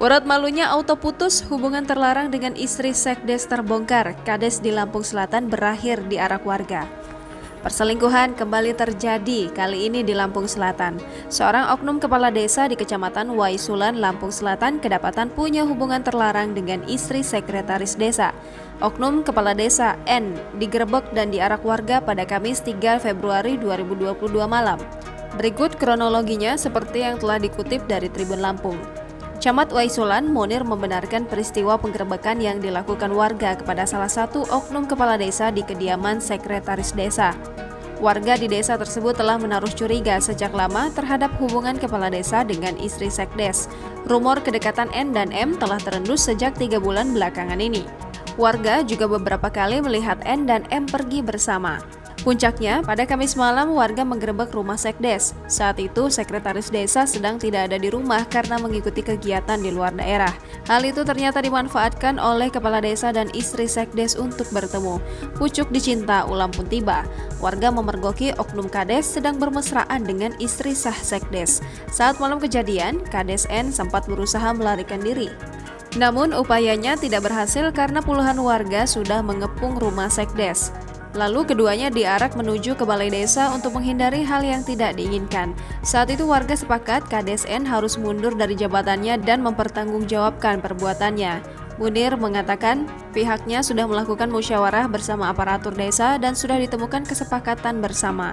Urat malunya auto putus, hubungan terlarang dengan istri Sekdes terbongkar, Kades di Lampung Selatan berakhir diarak warga. Perselingkuhan kembali terjadi, kali ini di Lampung Selatan. Seorang oknum kepala desa di Kecamatan Waisulan, Lampung Selatan kedapatan punya hubungan terlarang dengan istri sekretaris desa. Oknum kepala desa N digerebek dan diarak warga pada Kamis 3 Februari 2022 malam. Berikut kronologinya seperti yang telah dikutip dari Tribun Lampung. Camat Waisulan, Munir membenarkan peristiwa penggerebekan yang dilakukan warga kepada salah satu oknum kepala desa di kediaman sekretaris desa. Warga di desa tersebut telah menaruh curiga sejak lama terhadap hubungan kepala desa dengan istri Sekdes. Rumor kedekatan N dan M telah terendus sejak 3 bulan belakangan ini. Warga juga beberapa kali melihat N dan M pergi bersama. Puncaknya, pada Kamis malam warga menggerebek rumah Sekdes. Saat itu, sekretaris desa sedang tidak ada di rumah karena mengikuti kegiatan di luar daerah. Hal itu ternyata dimanfaatkan oleh kepala desa dan istri Sekdes untuk bertemu. Pucuk dicinta, ulam pun tiba. Warga memergoki oknum Kades sedang bermesraan dengan istri sah Sekdes. Saat malam kejadian, Kades N sempat berusaha melarikan diri. Namun upayanya tidak berhasil karena puluhan warga sudah mengepung rumah Sekdes. Lalu keduanya diarak menuju ke balai desa untuk menghindari hal yang tidak diinginkan. Saat itu warga sepakat Kades N harus mundur dari jabatannya dan mempertanggungjawabkan perbuatannya. Munir mengatakan pihaknya sudah melakukan musyawarah bersama aparatur desa dan sudah ditemukan kesepakatan bersama.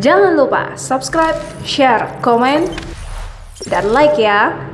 Jangan lupa subscribe, share, komen, dan like ya!